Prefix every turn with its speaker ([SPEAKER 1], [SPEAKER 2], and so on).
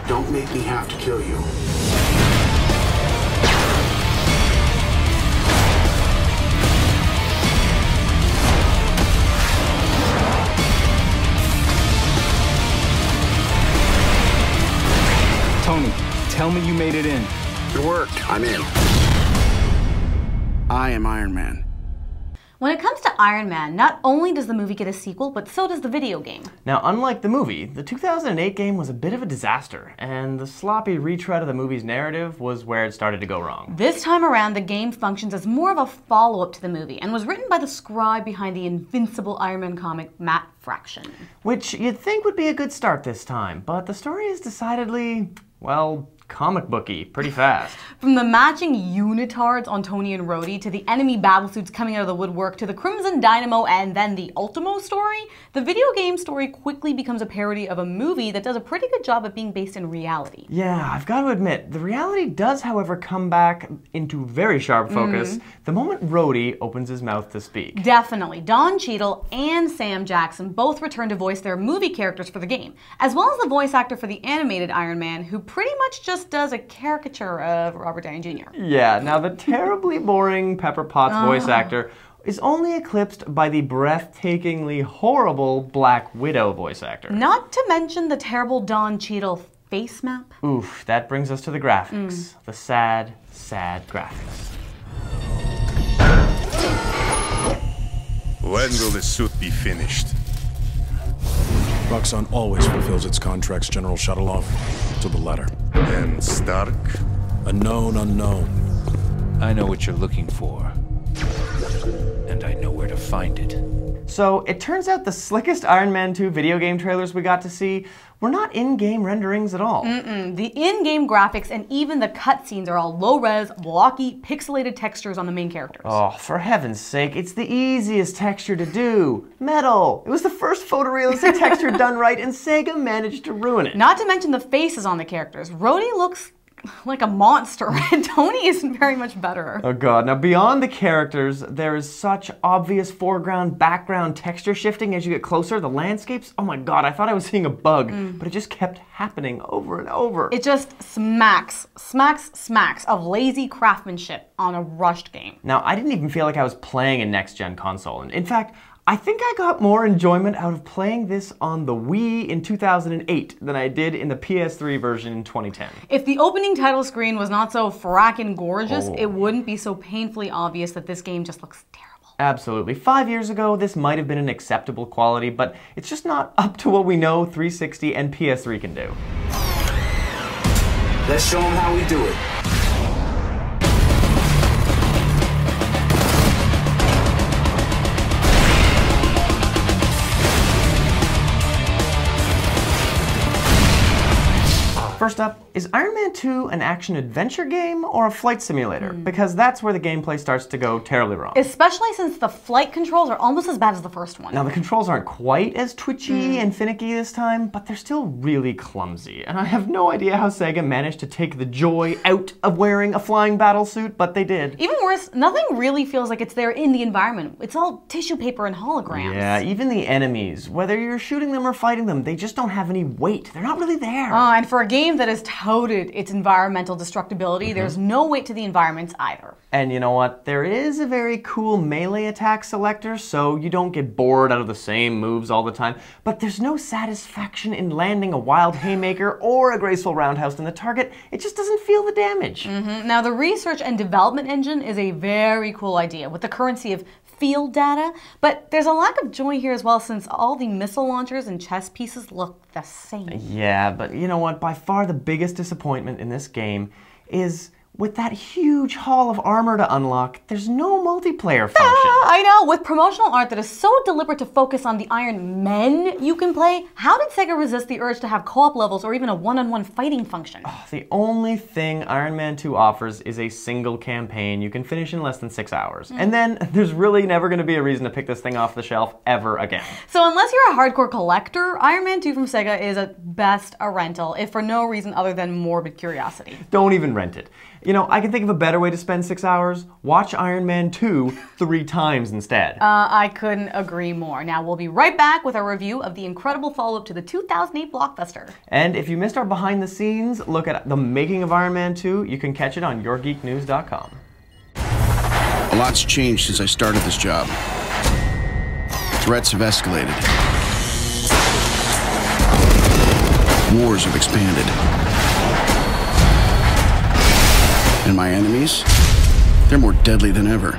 [SPEAKER 1] Don't make me have to kill you.
[SPEAKER 2] Tony, tell me you made it in.
[SPEAKER 1] It worked. I'm in. I am Iron Man.
[SPEAKER 3] When it comes to Iron Man, not only does the movie get a sequel, but so does the video game.
[SPEAKER 4] Now, unlike the movie, the 2008 game was a bit of a disaster, and the sloppy retread of the movie's narrative was where it started to go wrong.
[SPEAKER 3] This time around, the game functions as more of a follow-up to the movie, and was written by the scribe behind the Invincible Ironman comic, Matt Fraction.
[SPEAKER 4] Which you'd think would be a good start this time, but the story is decidedly, well, comic booky pretty fast.
[SPEAKER 3] From the matching unitards on Tony and Rhodey, to the enemy battlesuits coming out of the woodwork, to the Crimson Dynamo and then the Ultimo story, the video game story quickly becomes a parody of a movie that does a pretty good job at being based in reality.
[SPEAKER 4] Yeah, I've got to admit, the reality does, however, come back into very sharp focus the moment Rhodey opens his mouth to speak.
[SPEAKER 3] Definitely. Don Cheadle and Sam Jackson both return to voice their movie characters for the game, as well as the voice actor for the animated Iron Man, who pretty much just does a caricature of Robert Downey Jr.
[SPEAKER 4] Yeah, now the terribly boring Pepper Potts voice actor is only eclipsed by the breathtakingly horrible Black Widow voice actor.
[SPEAKER 3] Not to mention the terrible Don Cheadle face map.
[SPEAKER 4] Oof, that brings us to the graphics. The sad, sad graphics.
[SPEAKER 5] When will the suit be finished?
[SPEAKER 6] Roxxon always fulfills its contracts, General Shuttleoff, to the letter.
[SPEAKER 5] And Stark?
[SPEAKER 6] A known unknown.
[SPEAKER 2] I know what you're looking for. And I know where to find it.
[SPEAKER 4] So, it turns out the slickest Iron Man 2 video game trailers we got to see were not in-game renderings at all.
[SPEAKER 3] The in-game graphics and even the cutscenes are all low-res, blocky, pixelated textures on the main characters.
[SPEAKER 4] Oh, for heaven's sake, it's the easiest texture to do. Metal. It was the first photorealistic texture done right, and Sega managed to ruin it.
[SPEAKER 3] Not to mention the faces on the characters. Rhodey looks like a monster, and Tony isn't very much better.
[SPEAKER 4] Oh god, now beyond the characters, there is such obvious foreground, background texture shifting as you get closer. The landscapes, oh my god, I thought I was seeing a bug, but it just kept happening over and over.
[SPEAKER 3] It just smacks of lazy craftsmanship on a rushed game.
[SPEAKER 4] Now, I didn't even feel like I was playing a next-gen console, and in fact, I think I got more enjoyment out of playing this on the Wii in 2008 than I did in the PS3 version in 2010.
[SPEAKER 3] If the opening title screen was not so frackin' gorgeous, it wouldn't be so painfully obvious that this game just looks terrible.
[SPEAKER 4] Absolutely. 5 years ago, this might have been an acceptable quality, but it's just not up to what we know 360 and PS3 can do.
[SPEAKER 1] Let's show them how we do it.
[SPEAKER 4] First up, is Iron Man 2 an action-adventure game or a flight simulator? Because that's where the gameplay starts to go terribly wrong.
[SPEAKER 3] Especially since the flight controls are almost as bad as the first one.
[SPEAKER 4] Now, the controls aren't quite as twitchy and finicky this time, but they're still really clumsy. And I have no idea how Sega managed to take the joy out of wearing a flying battlesuit, but they did.
[SPEAKER 3] Even worse, nothing really feels like it's there in the environment. It's all tissue paper and holograms.
[SPEAKER 4] Yeah, even the enemies, whether you're shooting them or fighting them, they just don't have any weight. They're not really there.
[SPEAKER 3] And for a game that has touted its environmental destructibility, there's no weight to the environments either.
[SPEAKER 4] And you know what? There is a very cool melee attack selector, so you don't get bored out of the same moves all the time, but there's no satisfaction in landing a wild haymaker or a graceful roundhouse in the target. It just doesn't feel the damage.
[SPEAKER 3] Now, the research and development engine is a very cool idea with the currency of field data, but there's a lack of joy here as well since all the missile launchers and chess pieces look the same.
[SPEAKER 4] Yeah, but you know what? By far the biggest disappointment in this game is with that huge haul of armor to unlock, there's no multiplayer function.
[SPEAKER 3] I know, with promotional art that is so deliberate to focus on the Iron Men you can play, how did Sega resist the urge to have co-op levels or even a one-on-one fighting function?
[SPEAKER 4] The only thing Iron Man 2 offers is a single campaign you can finish in less than 6 hours. And then there's really never going to be a reason to pick this thing off the shelf ever again.
[SPEAKER 3] So unless you're a hardcore collector, Iron Man 2 from Sega is at best a rental, if for no reason other than morbid curiosity.
[SPEAKER 4] Don't even rent it. You know, I can think of a better way to spend 6 hours. Watch Iron Man 2 3 times instead.
[SPEAKER 3] I couldn't agree more. Now, we'll be right back with our review of the incredible follow-up to the 2008 blockbuster.
[SPEAKER 4] And if you missed our behind the scenes look at the making of Iron Man 2, you can catch it on yourgeeknews.com.
[SPEAKER 1] A lot's changed since I started this job. Threats have escalated. Wars have expanded. And my enemies, they're more deadly than ever.